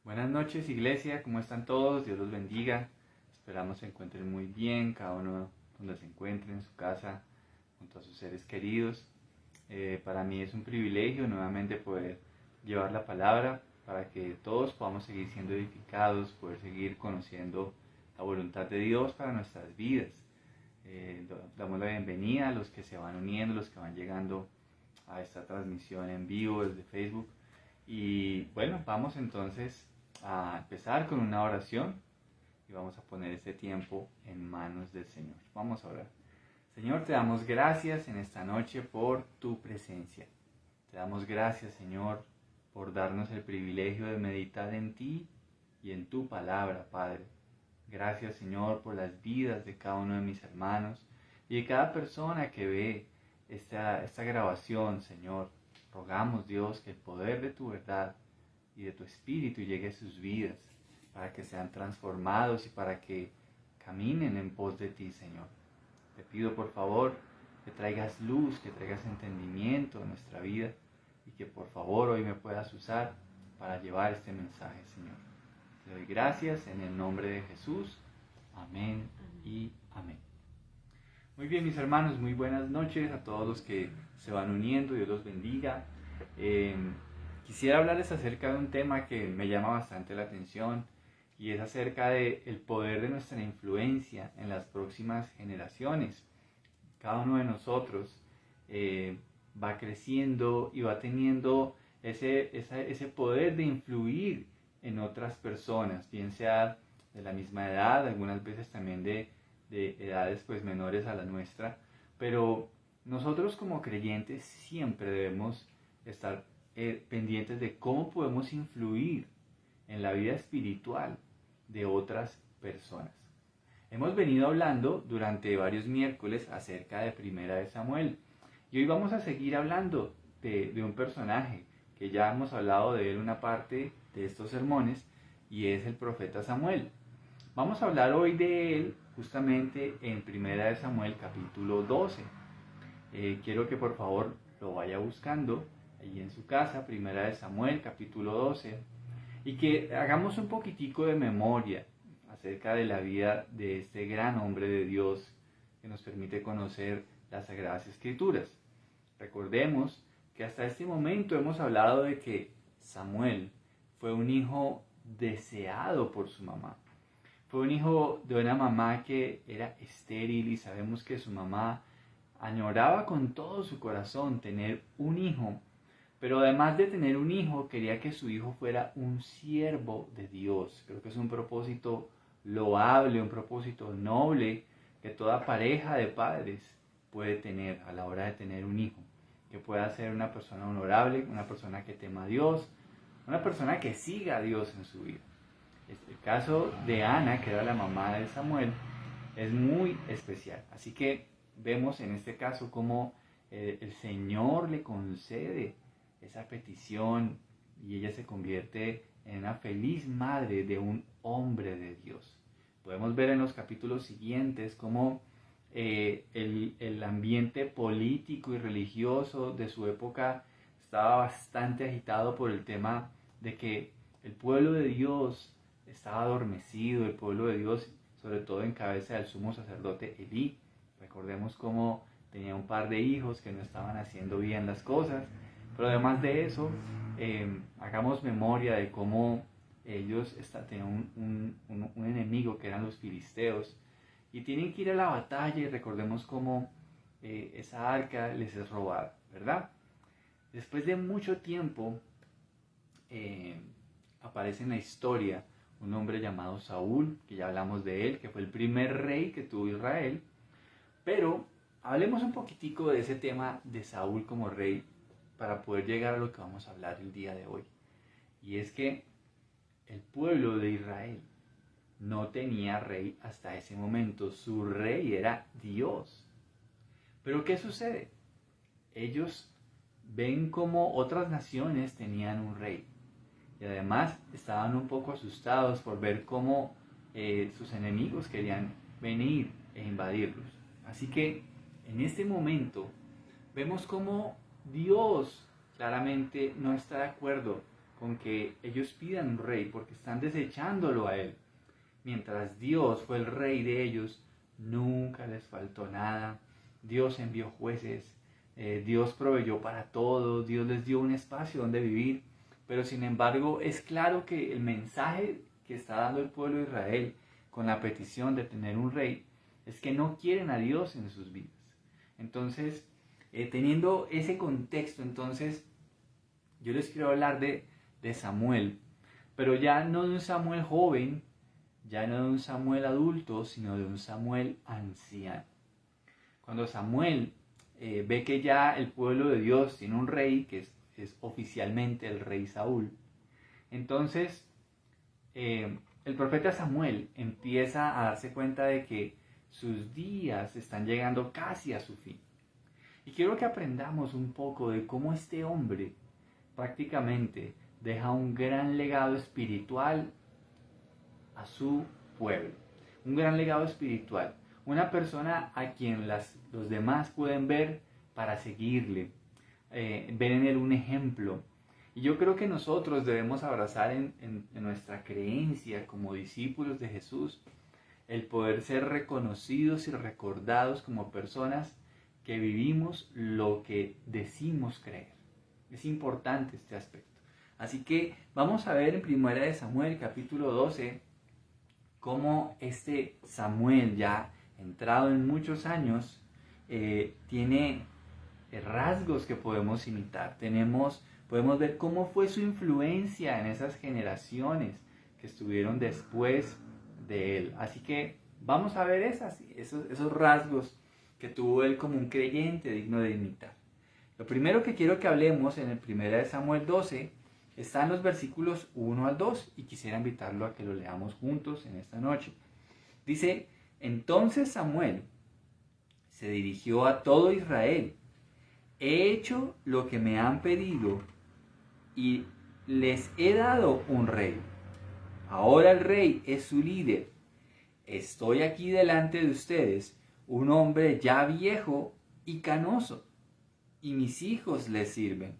Buenas noches, iglesia, ¿cómo están todos? Dios los bendiga. Esperamos se encuentren muy bien, cada uno donde se encuentre, en su casa, junto a sus seres queridos. Para mí es un privilegio nuevamente poder llevar la palabra para que todos podamos seguir siendo edificados, poder seguir conociendo la voluntad de Dios para nuestras vidas. Damos la bienvenida a los que se van uniendo, los que van llegando a esta transmisión en vivo desde Facebook. Y bueno, vamos entonces a empezar con una oración y vamos a poner este tiempo en manos del Señor. Vamos a orar. Señor, te damos gracias en esta noche por tu presencia. Te damos gracias, Señor, por darnos el privilegio de meditar en ti y en tu palabra, Padre. Gracias, Señor, por las vidas de cada uno de mis hermanos y de cada persona que ve esta grabación, Señor. Rogamos, Dios, que el poder de tu verdad y de tu espíritu llegue a sus vidas para que sean transformados y para que caminen en pos de ti, Señor. Te pido, por favor, que traigas luz, que traigas entendimiento a nuestra vida y que, por favor, hoy me puedas usar para llevar este mensaje, Señor. Te doy gracias en el nombre de Jesús. Amén y amén. Muy bien, mis hermanos, muy buenas noches a todos los que se van uniendo. Dios los bendiga. Quisiera hablarles acerca de un tema que me llama bastante la atención y es acerca del poder de nuestra influencia en las próximas generaciones. Cada uno de nosotros va creciendo y va teniendo ese poder de influir en otras personas, bien sea de la misma edad, algunas veces también de edades pues menores a la nuestra, pero nosotros como creyentes siempre debemos estar pendientes de cómo podemos influir en la vida espiritual de otras personas. Hemos venido hablando durante varios miércoles acerca de Primera de Samuel y hoy vamos a seguir hablando de un personaje que ya hemos hablado de él una parte de estos sermones y es el profeta Samuel. Vamos a hablar hoy de él justamente en Primera de Samuel capítulo 12. Quiero que por favor lo vaya buscando ahí en su casa, Primera de Samuel capítulo 12, y que hagamos un poquitico de memoria acerca de la vida de este gran hombre de Dios que nos permite conocer las Sagradas Escrituras. Recordemos que hasta este momento hemos hablado de que Samuel fue un hijo deseado por su mamá. Fue un hijo de una mamá que era estéril y sabemos que su mamá añoraba con todo su corazón tener un hijo, pero además de tener un hijo, quería que su hijo fuera un siervo de Dios. Creo que es un propósito loable, un propósito noble que toda pareja de padres puede tener a la hora de tener un hijo, que pueda ser una persona honorable, una persona que tema a Dios, una persona que siga a Dios en su vida. El caso de Ana, que era la mamá de Samuel, es muy especial. Así que vemos en este caso cómo el Señor le concede esa petición y ella se convierte en una feliz madre de un hombre de Dios. Podemos ver en los capítulos siguientes cómo el ambiente político y religioso de su época estaba bastante agitado por el tema de que el pueblo de Dios estaba adormecido, el pueblo de Dios, sobre todo en cabeza del sumo sacerdote Elí. Recordemos cómo tenía un par de hijos que no estaban haciendo bien las cosas, pero además de eso, hagamos memoria de cómo ellos tenían un enemigo que eran los filisteos y tienen que ir a la batalla y recordemos cómo esa arca les es robada, ¿verdad? Después de mucho tiempo aparece en la historia un hombre llamado Saúl, que ya hablamos de él, que fue el primer rey que tuvo Israel. Pero hablemos un poquitico de ese tema de Saúl como rey para poder llegar a lo que vamos a hablar el día de hoy. Y es que el pueblo de Israel no tenía rey hasta ese momento. Su rey era Dios. Pero ¿qué sucede? Ellos ven como otras naciones tenían un rey. Y además estaban un poco asustados por ver cómo sus enemigos querían venir e invadirlos. Así que en este momento vemos cómo Dios claramente no está de acuerdo con que ellos pidan un rey porque están desechándolo a él. Mientras Dios fue el rey de ellos, nunca les faltó nada. Dios envió jueces, Dios proveyó para todo, Dios les dio un espacio donde vivir. Pero sin embargo es claro que el mensaje que está dando el pueblo de Israel con la petición de tener un rey es que no quieren a Dios en sus vidas. Entonces, teniendo ese contexto, entonces yo les quiero hablar de Samuel, pero ya no de un Samuel joven, ya no de un Samuel adulto, sino de un Samuel anciano. Cuando Samuel ve que ya el pueblo de Dios tiene un rey, que es oficialmente el rey Saúl, entonces el profeta Samuel empieza a darse cuenta de que sus días están llegando casi a su fin. Y quiero que aprendamos un poco de cómo este hombre prácticamente deja un gran legado espiritual a su pueblo. Un gran legado espiritual. Una persona a quien los demás pueden ver para seguirle. Ver en él un ejemplo. Y yo creo que nosotros debemos abrazar en nuestra creencia como discípulos de Jesús el poder ser reconocidos y recordados como personas que vivimos lo que decimos creer. Es importante este aspecto. Así que vamos a ver en 1 Samuel capítulo 12 cómo este Samuel, ya entrado en muchos años, tiene rasgos que podemos imitar. Podemos ver cómo fue su influencia en esas generaciones que estuvieron después de él. Así que vamos a ver esos rasgos que tuvo él como un creyente digno de imitar. Lo primero que quiero que hablemos en el 1 Samuel 12 está en los versículos 1 al 2 y quisiera invitarlo a que lo leamos juntos en esta noche. Dice: entonces Samuel se dirigió a todo Israel: he hecho lo que me han pedido y les he dado un rey. Ahora el rey es su líder. Estoy aquí delante de ustedes, un hombre ya viejo y canoso, y mis hijos le sirven.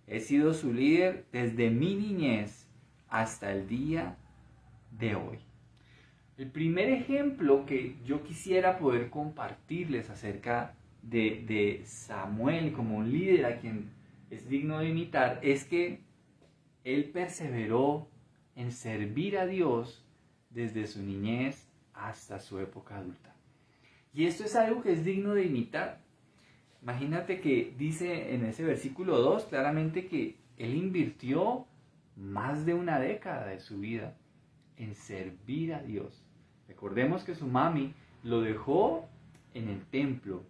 He sido su líder desde mi niñez hasta el día de hoy. El primer ejemplo que yo quisiera poder compartirles acerca de Samuel como un líder a quien es digno de imitar es que él perseveró en servir a Dios desde su niñez hasta su época adulta. Y esto es algo que es digno de imitar. Imagínate que dice en ese versículo 2 claramente que él invirtió más de una década de su vida en servir a Dios. Recordemos que su mami lo dejó en el templo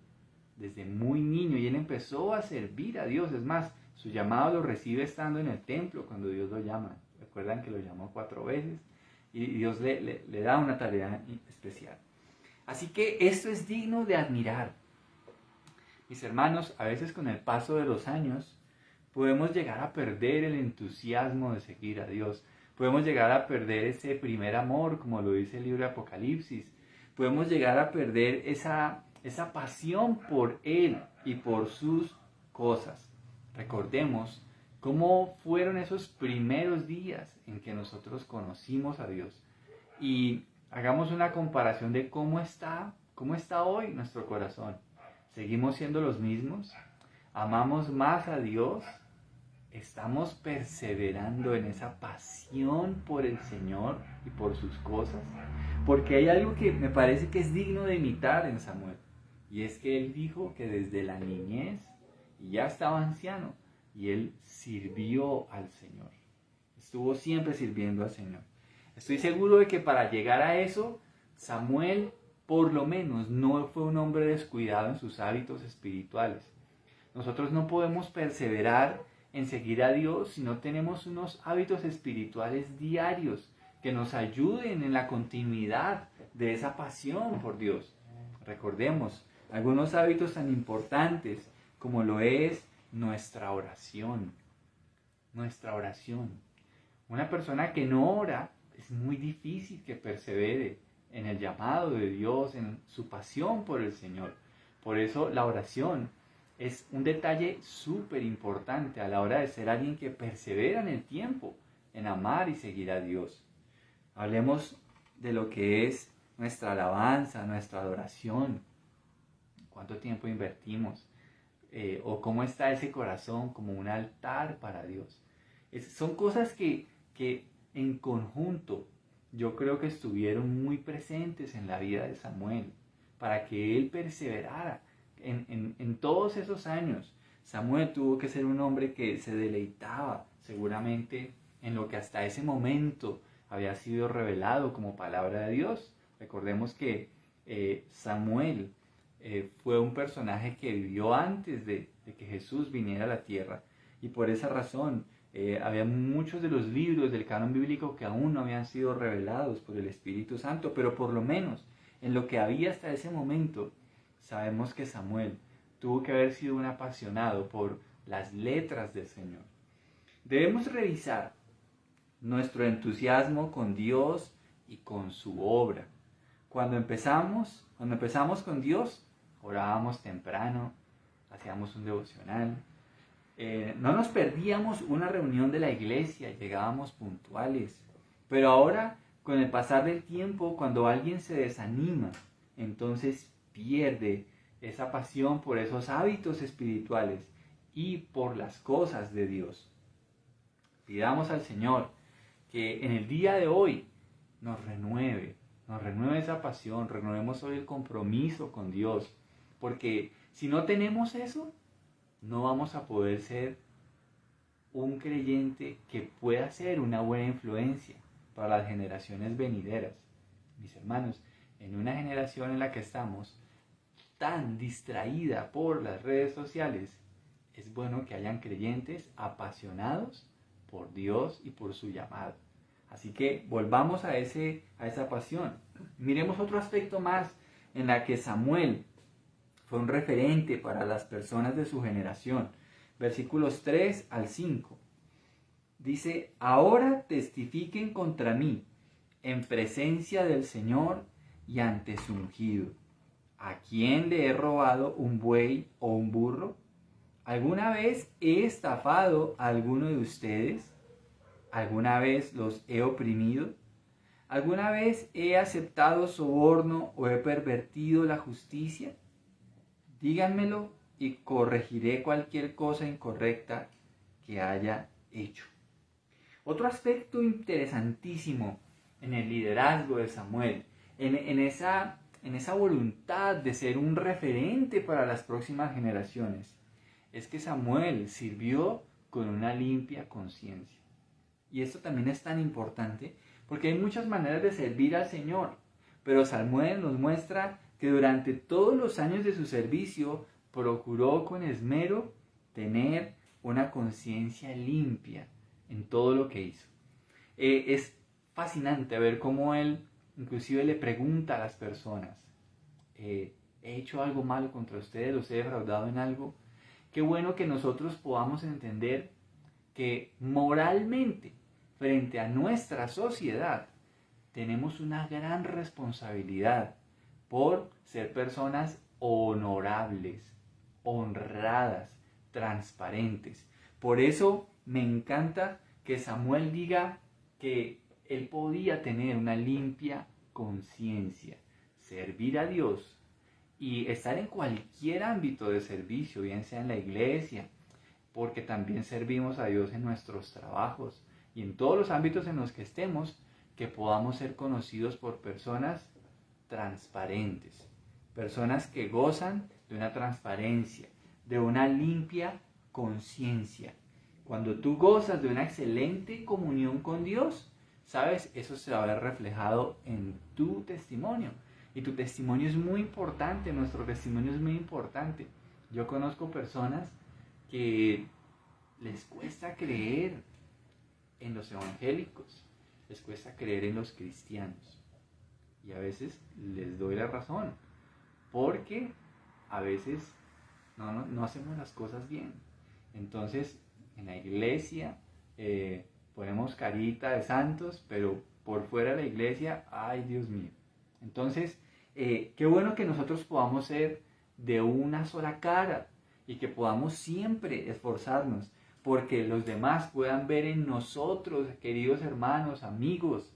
desde muy niño y él empezó a servir a Dios. Es más, su llamado lo recibe estando en el templo cuando Dios lo llama. Recuerdan que lo llamó 4 veces y Dios le da una tarea especial. Así que esto es digno de admirar. Mis hermanos, a veces con el paso de los años podemos llegar a perder el entusiasmo de seguir a Dios. Podemos llegar a perder ese primer amor, como lo dice el libro de Apocalipsis. Podemos llegar a perder esa pasión por Él y por sus cosas. Recordemos cómo fueron esos primeros días en que nosotros conocimos a Dios. Y hagamos una comparación de cómo está hoy nuestro corazón. ¿Seguimos siendo los mismos? ¿Amamos más a Dios? ¿Estamos perseverando en esa pasión por el Señor y por sus cosas? Porque hay algo que me parece que es digno de imitar en Samuel. Y es que él dijo que desde la niñez, y ya estaba anciano, y él sirvió al Señor. Estuvo siempre sirviendo al Señor. Estoy seguro de que para llegar a eso, Samuel por lo menos no fue un hombre descuidado en sus hábitos espirituales. Nosotros no podemos perseverar en seguir a Dios si no tenemos unos hábitos espirituales diarios que nos ayuden en la continuidad de esa pasión por Dios. Recordemos algunos hábitos tan importantes como lo es nuestra oración. Nuestra oración. Una persona que no ora es muy difícil que persevere en el llamado de Dios, en su pasión por el Señor. Por eso la oración es un detalle súper importante a la hora de ser alguien que persevera en el tiempo, en amar y seguir a Dios. Hablemos de lo que es nuestra alabanza, nuestra adoración, cuánto tiempo invertimos, o cómo está ese corazón como un altar para Dios. Son cosas que en conjunto yo creo que estuvieron muy presentes en la vida de Samuel, para que él perseverara en todos esos años. Samuel tuvo que ser un hombre que se deleitaba seguramente en lo que hasta ese momento había sido revelado como palabra de Dios. Recordemos que Samuel fue un personaje que vivió antes de que Jesús viniera a la tierra, y por esa razón había muchos de los libros del canon bíblico que aún no habían sido revelados por el Espíritu Santo, pero por lo menos en lo que había hasta ese momento, sabemos que Samuel tuvo que haber sido un apasionado por las letras del Señor. Debemos revisar nuestro entusiasmo con Dios y con su obra. Cuando empezamos con Dios, orábamos temprano, hacíamos un devocional, no nos perdíamos una reunión de la iglesia, llegábamos puntuales. Pero ahora, con el pasar del tiempo, cuando alguien se desanima, entonces pierde esa pasión por esos hábitos espirituales y por las cosas de Dios. Pidamos al Señor que en el día de hoy nos renueve esa pasión, renovemos hoy el compromiso con Dios, porque si no tenemos eso, no vamos a poder ser un creyente que pueda ser una buena influencia para las generaciones venideras. Mis hermanos, en una generación en la que estamos tan distraída por las redes sociales, es bueno que hayan creyentes apasionados por Dios y por su llamado. Así que volvamos a esa pasión. Miremos otro aspecto más en la que Samuel fue un referente para las personas de su generación. Versículos 3 al 5. Dice: ahora testifiquen contra mí en presencia del Señor y ante su ungido. ¿A quién le he robado un buey o un burro? ¿Alguna vez he estafado a alguno de ustedes? ¿Alguna vez los he oprimido? ¿Alguna vez he aceptado soborno o he pervertido la justicia? Díganmelo y corregiré cualquier cosa incorrecta que haya hecho. Otro aspecto interesantísimo en el liderazgo de Samuel, en esa voluntad de ser un referente para las próximas generaciones, es que Samuel sirvió con una limpia conciencia. Y esto también es tan importante porque hay muchas maneras de servir al Señor, pero Samuel nos muestra que durante todos los años de su servicio procuró con esmero tener una conciencia limpia en todo lo que hizo. Es fascinante ver cómo él inclusive le pregunta a las personas: ¿he hecho algo malo contra ustedes? ¿Los he defraudado en algo? Qué bueno que nosotros podamos entender que moralmente, frente a nuestra sociedad, tenemos una gran responsabilidad por ser personas honorables, honradas, transparentes. Por eso me encanta que Samuel diga que él podía tener una limpia conciencia, servir a Dios y estar en cualquier ámbito de servicio, bien sea en la iglesia, porque también servimos a Dios en nuestros trabajos y en todos los ámbitos en los que estemos, que podamos ser conocidos por personas transparentes, personas que gozan de una transparencia, de una limpia conciencia. Cuando tú gozas de una excelente comunión con Dios, ¿sabes? Eso se va a ver reflejado en tu testimonio. Y tu testimonio es muy importante, nuestro testimonio es muy importante. Yo conozco personas que les cuesta creer en los evangélicos, les cuesta creer en los cristianos. Y a veces les doy la razón, porque a veces no hacemos las cosas bien. Entonces, en la iglesia ponemos carita de santos, pero por fuera de la iglesia, ¡ay, Dios mío! Entonces, qué bueno que nosotros podamos ser de una sola cara y que podamos siempre esforzarnos porque los demás puedan ver en nosotros, queridos hermanos, amigos,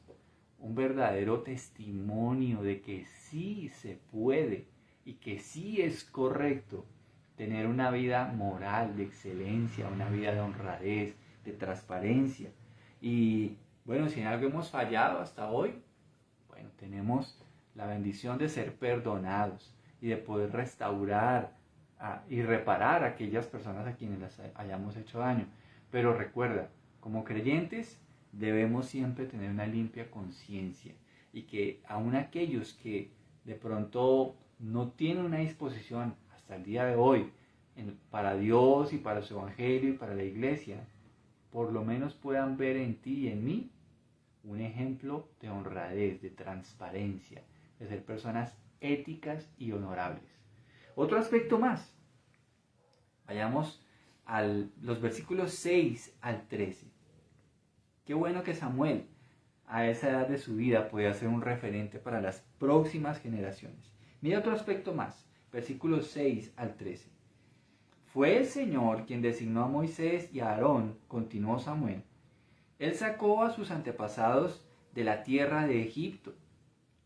un verdadero testimonio de que sí se puede y que sí es correcto tener una vida moral de excelencia, una vida de honradez, de transparencia. Y bueno, si en algo hemos fallado hasta hoy, bueno, tenemos la bendición de ser perdonados y de poder restaurar y reparar a aquellas personas a quienes les hayamos hecho daño. Pero recuerda, como creyentes debemos siempre tener una limpia conciencia y que aun aquellos que de pronto no tienen una disposición hasta el día de hoy para Dios y para su evangelio y para la iglesia, por lo menos puedan ver en ti y en mí un ejemplo de honradez, de transparencia, de ser personas éticas y honorables. Otro aspecto más. Vayamos a los versículos 6 al 13. Qué bueno que Samuel, a esa edad de su vida, podía ser un referente para las próximas generaciones. Mira otro aspecto más. Versículos 6 al 13. Fue el Señor quien designó a Moisés y a Aarón, continuó Samuel. Él sacó a sus antepasados de la tierra de Egipto.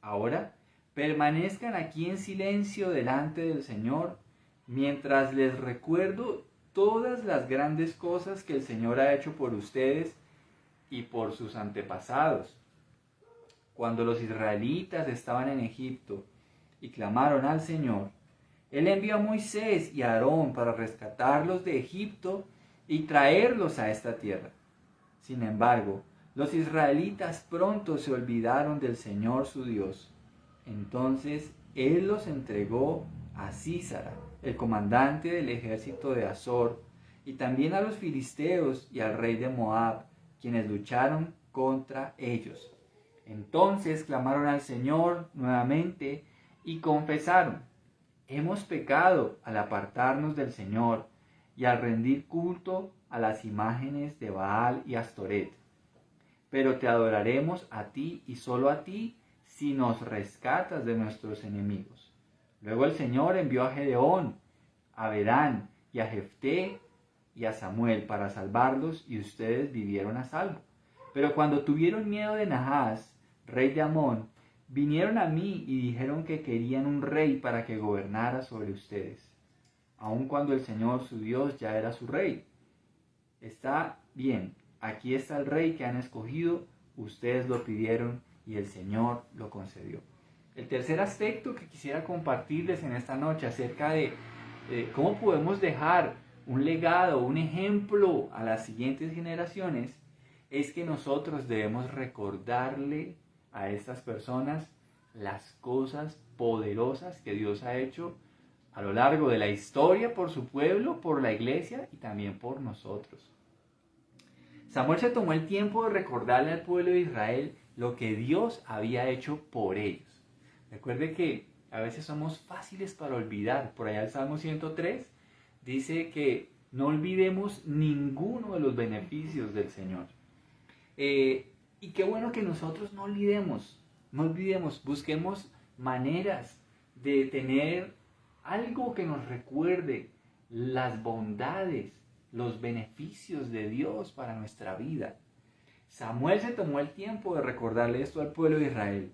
Ahora, permanezcan aquí en silencio delante del Señor, mientras les recuerdo todas las grandes cosas que el Señor ha hecho por ustedes y por sus antepasados. Cuando los israelitas estaban en Egipto y clamaron al Señor, Él envió a Moisés y a Aarón para rescatarlos de Egipto y traerlos a esta tierra. Sin embargo, los israelitas pronto se olvidaron del Señor su Dios. Entonces Él los entregó a Sísara, el comandante del ejército de Azor, y también a los filisteos y al rey de Moab, quienes lucharon contra ellos. Entonces clamaron al Señor nuevamente y confesaron: hemos pecado al apartarnos del Señor y al rendir culto a las imágenes de Baal y Astoret. Pero te adoraremos a ti y solo a ti si nos rescatas de nuestros enemigos. Luego el Señor envió a Gedeón, a Berán y a Jefté y a Samuel para salvarlos, y ustedes vivieron a salvo. Pero cuando tuvieron miedo de Nahas, rey de Amón, vinieron a mí y dijeron que querían un rey para que gobernara sobre ustedes, aun cuando el Señor su Dios ya era su rey. Está bien, aquí está el rey que han escogido, ustedes lo pidieron y el Señor lo concedió. El tercer aspecto que quisiera compartirles en esta noche acerca de cómo podemos dejar un legado, un ejemplo a las siguientes generaciones, es que nosotros debemos recordarle a estas personas las cosas poderosas que Dios ha hecho a lo largo de la historia por su pueblo, por la iglesia y también por nosotros. Samuel se tomó el tiempo de recordarle al pueblo de Israel lo que Dios había hecho por ellos. Recuerde que a veces somos fáciles para olvidar. Por allá el Salmo 103 dice que no olvidemos ninguno de los beneficios del Señor. Y qué bueno que nosotros no olvidemos, busquemos maneras de tener algo que nos recuerde las bondades, los beneficios de Dios para nuestra vida. Samuel se tomó el tiempo de recordarle esto al pueblo de Israel.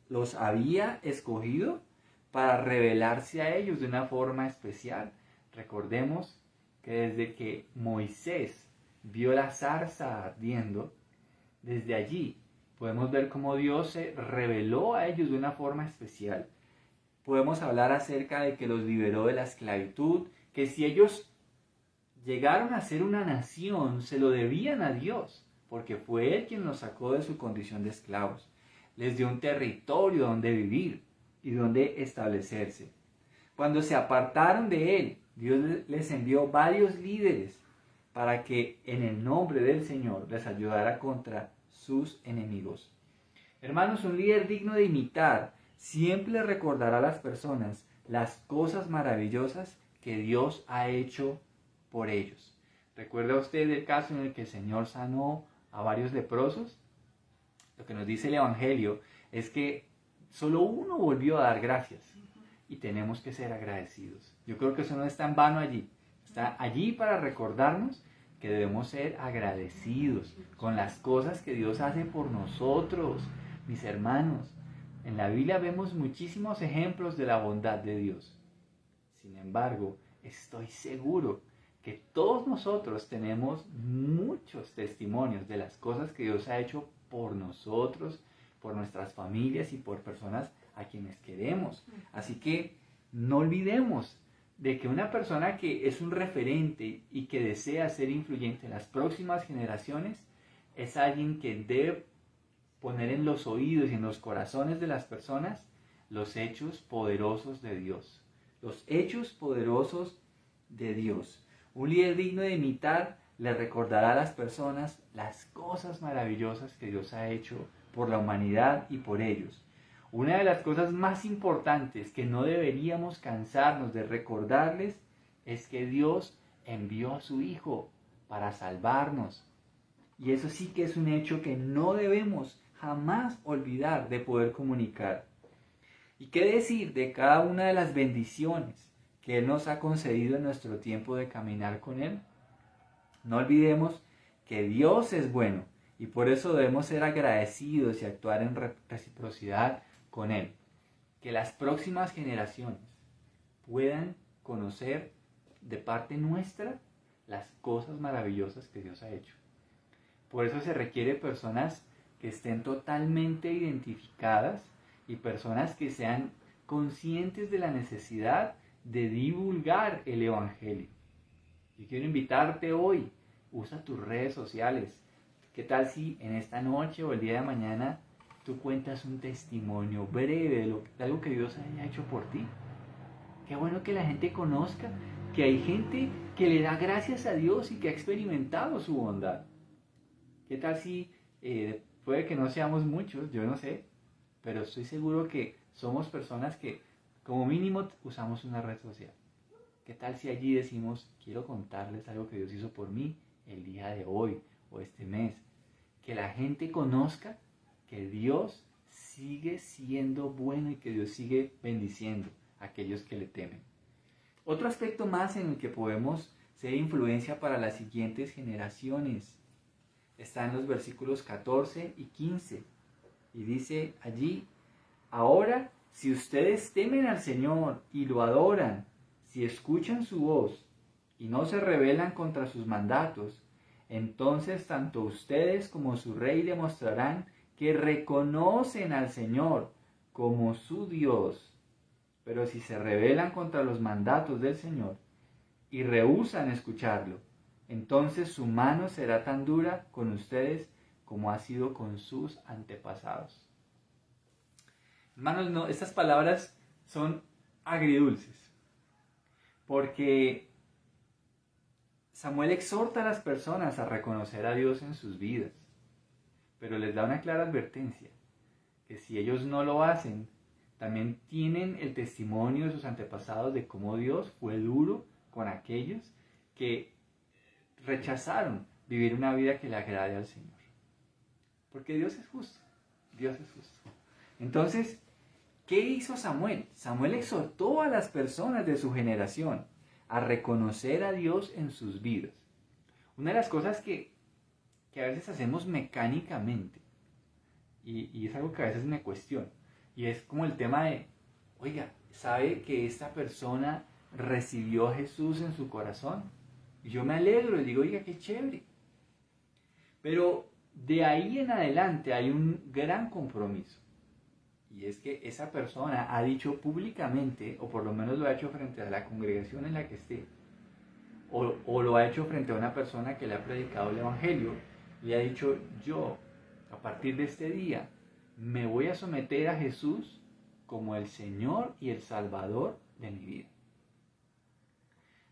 Los había escogido para revelarse a ellos de una forma especial. Recordemos que desde que Moisés vio la zarza ardiendo, desde allí podemos ver cómo Dios se reveló a ellos de una forma especial. Podemos hablar acerca de que los liberó de la esclavitud, que si ellos llegaron a ser una nación, se lo debían a Dios, porque fue Él quien los sacó de su condición de esclavos. Les dio un territorio donde vivir y donde establecerse. Cuando se apartaron de Él, Dios les envió varios líderes para que en el nombre del Señor les ayudara contra sus enemigos. Hermanos, un líder digno de imitar siempre recordará a las personas las cosas maravillosas que Dios ha hecho por ellos. ¿Recuerda usted el caso en el que el Señor sanó a varios leprosos? Lo que nos dice el Evangelio es que solo uno volvió a dar gracias. y tenemos que ser agradecidos. Yo creo que eso no está en vano allí. Está allí para recordarnos que debemos ser agradecidos con las cosas que Dios hace por nosotros, mis hermanos. En la Biblia vemos muchísimos ejemplos de la bondad de Dios. Sin embargo, estoy seguro que todos nosotros tenemos muchos testimonios de las cosas que Dios ha hecho por nosotros, por nuestras familias y por personas a quienes queremos. Así que no olvidemos de que una persona que es un referente y que desea ser influyente en las próximas generaciones es alguien que debe poner en los oídos y en los corazones de las personas los hechos poderosos de Dios. Los hechos poderosos de Dios. Un líder digno de imitar le recordará a las personas las cosas maravillosas que Dios ha hecho por la humanidad y por ellos. Una de las cosas más importantes que no deberíamos cansarnos de recordarles es que Dios envió a su Hijo para salvarnos. Y eso sí que es un hecho que no debemos jamás olvidar de poder comunicar. ¿Y qué decir de cada una de las bendiciones que Él nos ha concedido en nuestro tiempo de caminar con Él? No olvidemos que Dios es bueno y por eso debemos ser agradecidos y actuar en reciprocidad con Él. Que las próximas generaciones puedan conocer de parte nuestra las cosas maravillosas que Dios ha hecho. Por eso se requiere personas que estén totalmente identificadas y personas que sean conscientes de la necesidad de divulgar el Evangelio. Yo quiero invitarte hoy, usa tus redes sociales. ¿Qué tal si en esta noche o el día de mañana tú cuentas un testimonio breve de algo que Dios haya hecho por ti? Qué bueno que la gente conozca que hay gente que le da gracias a Dios y que ha experimentado su bondad. ¿Qué tal si puede que no seamos muchos, yo no sé, pero estoy seguro que somos personas que como mínimo usamos una red social? ¿Qué tal si allí decimos, quiero contarles algo que Dios hizo por mí el día de hoy o este mes? Que la gente conozca que Dios sigue siendo bueno y que Dios sigue bendiciendo a aquellos que le temen. Otro aspecto más en el que podemos ser influencia para las siguientes generaciones está en los versículos 14 y 15. Y dice allí, ahora si ustedes temen al Señor y lo adoran, si escuchan su voz y no se rebelan contra sus mandatos, entonces tanto ustedes como su rey demostrarán que reconocen al Señor como su Dios. Pero si se rebelan contra los mandatos del Señor y rehúsan escucharlo, entonces su mano será tan dura con ustedes como ha sido con sus antepasados. Hermanos, no, estas palabras son agridulces, porque Samuel exhorta a las personas a reconocer a Dios en sus vidas, pero les da una clara advertencia, que si ellos no lo hacen, también tienen el testimonio de sus antepasados de cómo Dios fue duro con aquellos que rechazaron vivir una vida que le agrade al Señor. Porque Dios es justo, Dios es justo. Entonces, ¿qué hizo Samuel? Samuel exhortó a las personas de su generación a reconocer a Dios en sus vidas. Una de las cosas que a veces hacemos mecánicamente, y es algo que a veces me cuestiono, y es como el tema de, oiga, ¿sabe que esta persona recibió a Jesús en su corazón? Y yo me alegro y digo, oiga, qué chévere. Pero de ahí en adelante hay un gran compromiso. Y es que esa persona ha dicho públicamente, o por lo menos lo ha hecho frente a la congregación en la que esté, o lo ha hecho frente a una persona que le ha predicado el Evangelio, le ha dicho, yo, a partir de este día, me voy a someter a Jesús como el Señor y el Salvador de mi vida.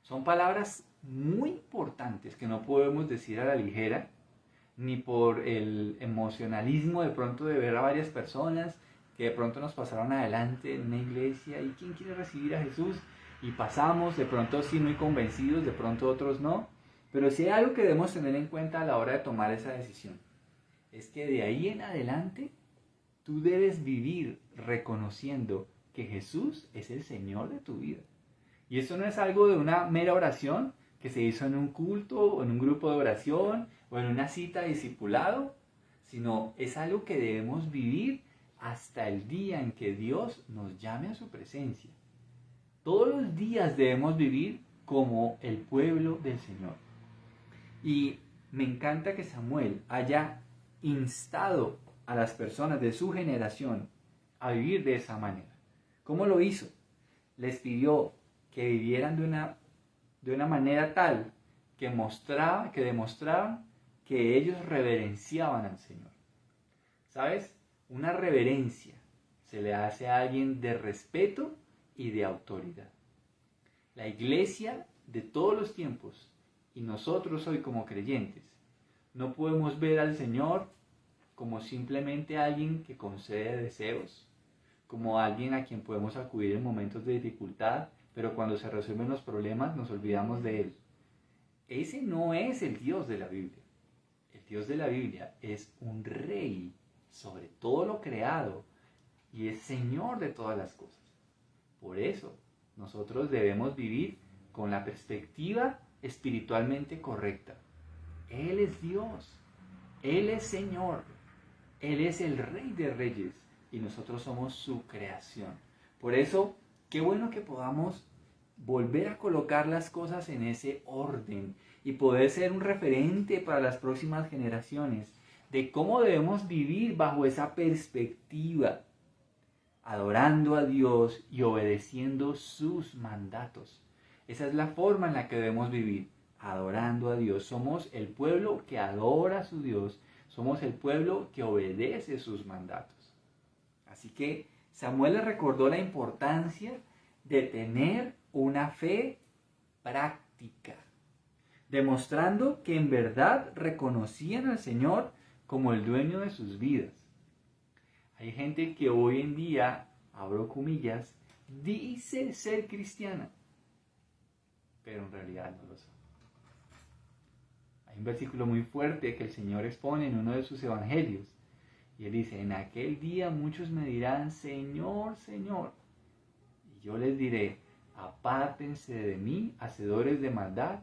Son palabras muy importantes que no podemos decir a la ligera, ni por el emocionalismo de pronto de ver a varias personas que de pronto nos pasaron adelante en una iglesia y ¿quién quiere recibir a Jesús? Y pasamos, de pronto sí muy convencidos, de pronto otros no, pero sí hay algo que debemos tener en cuenta a la hora de tomar esa decisión. Es que de ahí en adelante tú debes vivir reconociendo que Jesús es el Señor de tu vida. Y eso no es algo de una mera oración que se hizo en un culto o en un grupo de oración o en una cita de discipulado, sino es algo que debemos vivir hasta el día en que Dios nos llame a su presencia. Todos los días debemos vivir como el pueblo del Señor. Y me encanta que Samuel haya instado a las personas de su generación a vivir de esa manera. ¿Cómo lo hizo? Les pidió que vivieran de una manera tal que demostraban que ellos reverenciaban al Señor. ¿Sabes? Una reverencia se le hace a alguien de respeto y de autoridad. La iglesia de todos los tiempos y nosotros hoy como creyentes no podemos ver al Señor como simplemente alguien que concede deseos, como alguien a quien podemos acudir en momentos de dificultad, pero cuando se resuelven los problemas nos olvidamos de Él. Ese no es el Dios de la Biblia. El Dios de la Biblia es un rey sobre todo lo creado y es Señor de todas las cosas. Por eso nosotros debemos vivir con la perspectiva espiritualmente correcta. Él es Dios, Él es Señor, Él es el Rey de Reyes y nosotros somos su creación. Por eso, qué bueno que podamos volver a colocar las cosas en ese orden y poder ser un referente para las próximas generaciones de cómo debemos vivir bajo esa perspectiva, adorando a Dios y obedeciendo sus mandatos. Esa es la forma en la que debemos vivir, adorando a Dios. Somos el pueblo que adora a su Dios, somos el pueblo que obedece sus mandatos. Así que Samuel les recordó la importancia de tener una fe práctica, demostrando que en verdad reconocían al Señor como el dueño de sus vidas. Hay gente que hoy en día, abro comillas, dice ser cristiana, pero en realidad no lo son. Hay un versículo muy fuerte que el Señor expone en uno de sus evangelios, y Él dice, en aquel día muchos me dirán, Señor, Señor, y yo les diré, apártense de mí, hacedores de maldad,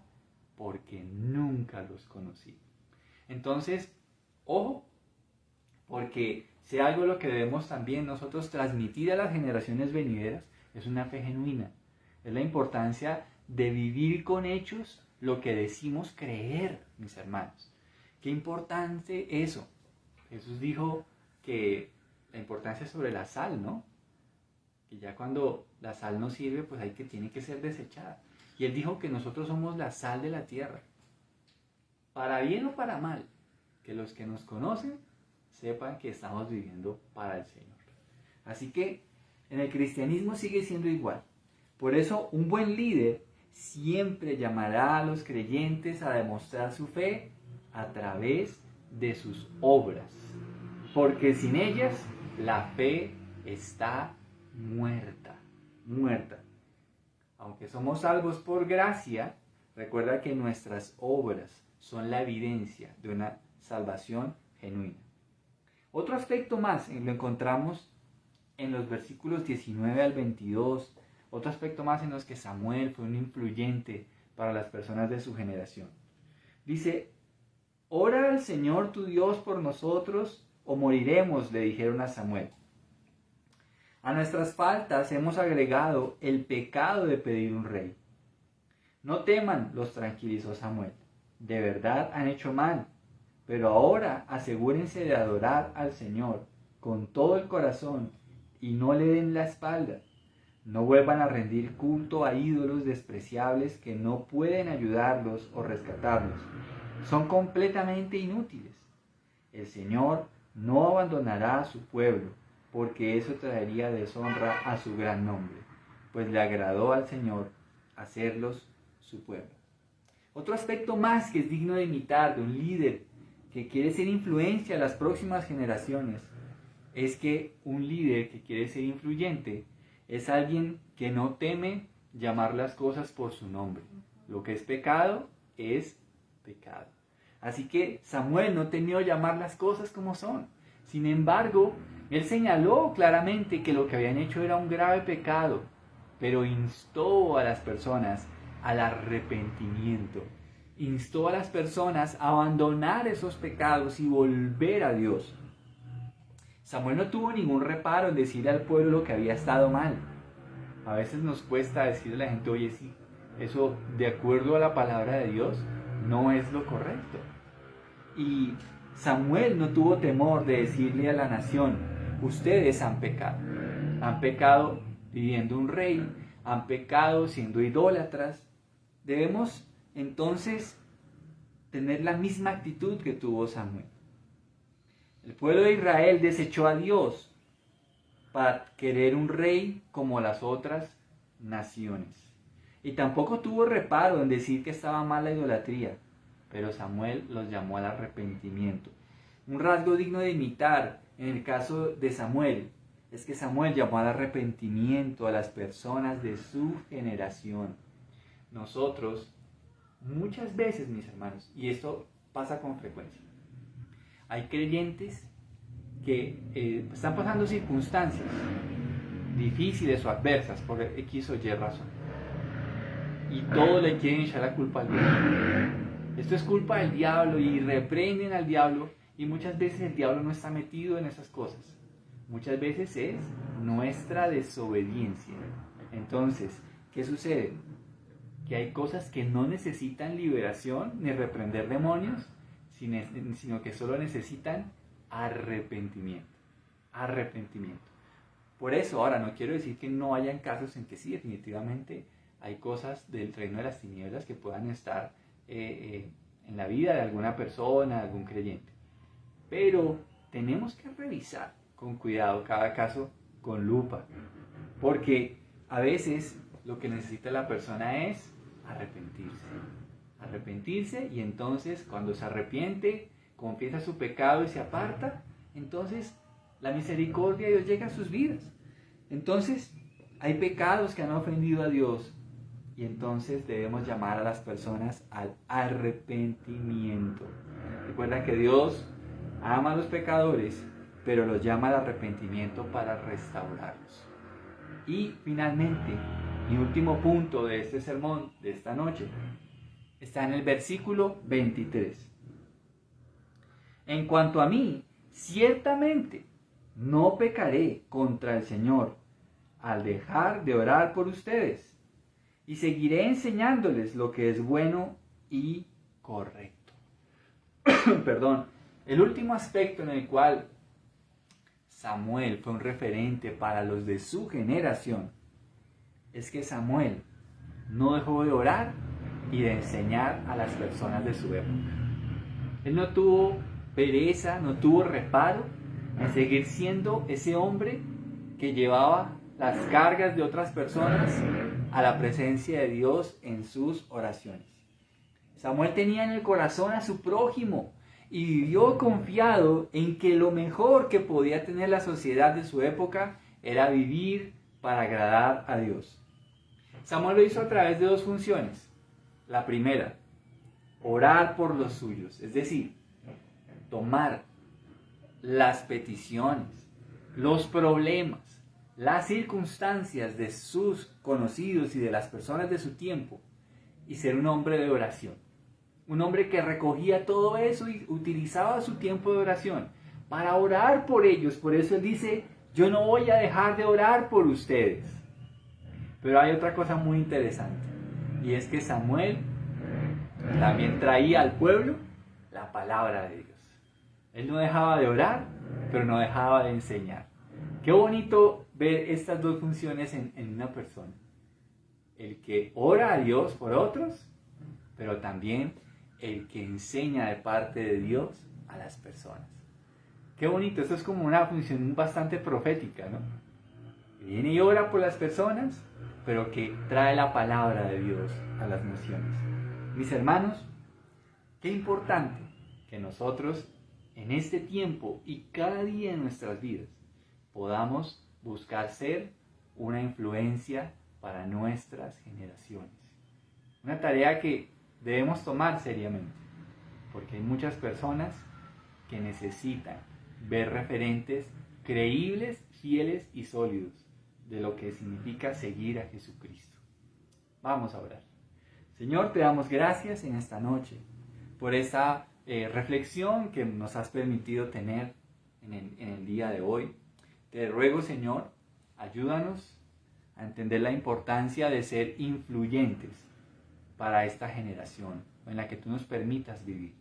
porque nunca los conocí. Entonces, ojo, porque si algo lo que debemos también nosotros transmitir a las generaciones venideras es una fe genuina. Es la importancia de vivir con hechos lo que decimos creer, mis hermanos. Qué importante eso. Jesús dijo que la importancia sobre la sal, ¿no? Que ya cuando la sal no sirve, pues tiene que ser desechada. Y Él dijo que nosotros somos la sal de la tierra. Para bien o para mal, que los que nos conocen sepan que estamos viviendo para el Señor. Así que en el cristianismo sigue siendo igual. Por eso un buen líder siempre llamará a los creyentes a demostrar su fe a través de sus obras. Porque sin ellas la fe está muerta. Aunque somos salvos por gracia, recuerda que nuestras obras son la evidencia de una salvación genuina. Otro aspecto más lo encontramos en los versículos 19 al 22, otro aspecto más en los que Samuel fue un influyente para las personas de su generación. Dice, ora al Señor tu Dios por nosotros o moriremos, le dijeron a Samuel. A nuestras faltas hemos agregado el pecado de pedir un rey. No teman, los tranquilizó Samuel. De verdad han hecho mal. Pero ahora asegúrense de adorar al Señor con todo el corazón y no le den la espalda. No vuelvan a rendir culto a ídolos despreciables que no pueden ayudarlos o rescatarlos. Son completamente inútiles. El Señor no abandonará a su pueblo, porque eso traería deshonra a su gran nombre, pues le agradó al Señor hacerlos su pueblo. Otro aspecto más que es digno de imitar de un líder que quiere ser influencia a las próximas generaciones, es que un líder que quiere ser influyente es alguien que no teme llamar las cosas por su nombre. Lo que es pecado es pecado. Así que Samuel no temió llamar las cosas como son. Sin embargo, Él señaló claramente que lo que habían hecho era un grave pecado, pero instó a las personas al arrepentimiento. Instó a las personas a abandonar esos pecados y volver a Dios. Samuel no tuvo ningún reparo en decirle al pueblo lo que había estado mal. A veces nos cuesta decirle a la gente, oye, sí, eso de acuerdo a la palabra de Dios no es lo correcto. Y Samuel no tuvo temor de decirle a la nación, ustedes han pecado pidiendo un rey, han pecado siendo idólatras. Debemos entonces tener la misma actitud que tuvo Samuel. El pueblo de Israel desechó a Dios para querer un rey como las otras naciones. Y tampoco tuvo reparo en decir que estaba mal la idolatría, pero Samuel los llamó al arrepentimiento. Un rasgo digno de imitar en el caso de Samuel es que Samuel llamó al arrepentimiento a las personas de su generación. Nosotros, muchas veces, mis hermanos, y esto pasa con frecuencia, hay creyentes que están pasando circunstancias difíciles o adversas por X o Y razón, y todo le quieren echar la culpa al diablo. Esto es culpa del diablo y reprenden al diablo, y muchas veces el diablo no está metido en esas cosas. Muchas veces es nuestra desobediencia. Entonces, ¿qué sucede? Que hay cosas que no necesitan liberación ni reprender demonios, sino que solo necesitan arrepentimiento. Arrepentimiento. Por eso, ahora no quiero decir que no hayan casos en que sí, definitivamente hay cosas del reino de las tinieblas que puedan estar en la vida de alguna persona, de algún creyente. Pero tenemos que revisar con cuidado cada caso con lupa, porque a veces lo que necesita la persona es arrepentirse, y entonces cuando se arrepiente, confiesa su pecado y se aparta, entonces la misericordia de Dios llega a sus vidas. Entonces hay pecados que han ofendido a Dios, y entonces debemos llamar a las personas al arrepentimiento. Recuerda que Dios ama a los pecadores, pero los llama al arrepentimiento para restaurarlos. Y finalmente, mi último punto de este sermón de esta noche está en el versículo 23. En cuanto a mí, ciertamente no pecaré contra el Señor al dejar de orar por ustedes, y seguiré enseñándoles lo que es bueno y correcto. Perdón. El último aspecto en el cual Samuel fue un referente para los de su generación es que Samuel no dejó de orar y de enseñar a las personas de su época. Él no tuvo pereza, no tuvo reparo en seguir siendo ese hombre que llevaba las cargas de otras personas a la presencia de Dios en sus oraciones. Samuel tenía en el corazón a su prójimo y vivió confiado en que lo mejor que podía tener la sociedad de su época era vivir para agradar a Dios. Samuel lo hizo a través de dos funciones. La primera, orar por los suyos, es decir, tomar las peticiones, los problemas, las circunstancias de sus conocidos y de las personas de su tiempo y ser un hombre de oración. Un hombre que recogía todo eso y utilizaba su tiempo de oración para orar por ellos. Por eso él dice, yo no voy a dejar de orar por ustedes. Pero hay otra cosa muy interesante, y es que Samuel también traía al pueblo la palabra de Dios. Él no dejaba de orar, pero no dejaba de enseñar. Qué bonito ver estas dos funciones en una persona. El que ora a Dios por otros, pero también el que enseña de parte de Dios a las personas. Qué bonito, esto es como una función bastante profética, ¿no? Que viene y ora por las personas, pero que trae la palabra de Dios a las naciones. Mis hermanos, qué importante que nosotros en este tiempo y cada día en nuestras vidas podamos buscar ser una influencia para nuestras generaciones. Una tarea que debemos tomar seriamente, porque hay muchas personas que necesitan ver referentes creíbles, fieles y sólidos de lo que significa seguir a Jesucristo. Vamos a orar. Señor, te damos gracias en esta noche por esta reflexión que nos has permitido tener en el día de hoy. Te ruego, Señor, ayúdanos a entender la importancia de ser influyentes para esta generación en la que tú nos permitas vivir.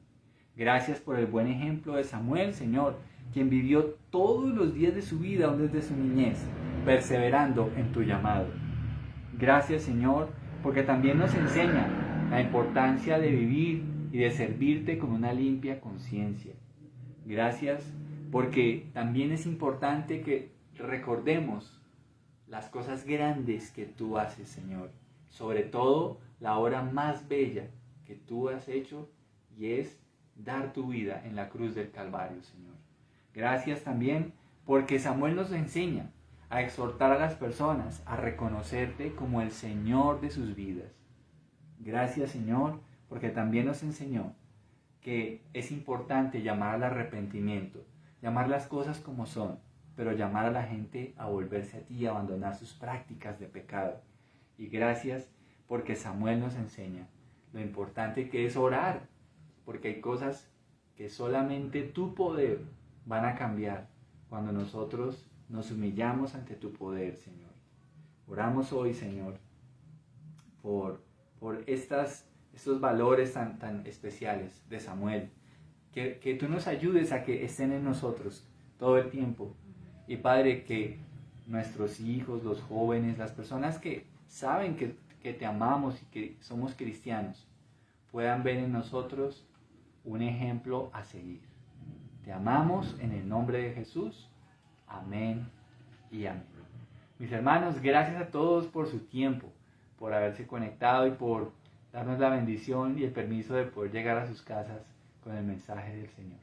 Gracias por el buen ejemplo de Samuel, Señor, quien vivió todos los días de su vida aún desde su niñez, perseverando en tu llamado. Gracias, Señor, porque también nos enseña la importancia de vivir y de servirte con una limpia conciencia. Gracias porque también es importante que recordemos las cosas grandes que tú haces, Señor. Sobre todo la obra más bella que tú has hecho, y es dar tu vida en la cruz del Calvario, Señor. Gracias también porque Samuel nos enseña a exhortar a las personas a reconocerte como el Señor de sus vidas. Gracias, Señor, porque también nos enseñó que es importante llamar al arrepentimiento, llamar las cosas como son, pero llamar a la gente a volverse a ti y abandonar sus prácticas de pecado. Y gracias porque Samuel nos enseña lo importante que es orar, porque hay cosas que solamente tu poder van a cambiar cuando nosotros nos humillamos ante tu poder, Señor. Oramos hoy, Señor, por estos valores tan especiales de Samuel, que tú nos ayudes a que estén en nosotros todo el tiempo. Y Padre, que nuestros hijos, los jóvenes, las personas que saben que te amamos y que somos cristianos, puedan ver en nosotros un ejemplo a seguir. Te amamos en el nombre de Jesús. Amén y amén. Mis hermanos, gracias a todos por su tiempo, por haberse conectado y por darnos la bendición y el permiso de poder llegar a sus casas con el mensaje del Señor.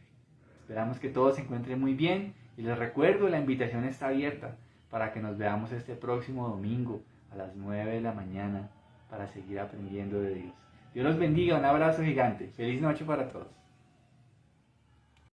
Esperamos que todos se encuentren muy bien y les recuerdo, la invitación está abierta para que nos veamos este próximo domingo a las 9 de la mañana para seguir aprendiendo de Dios. Dios los bendiga, un abrazo gigante. Feliz noche para todos.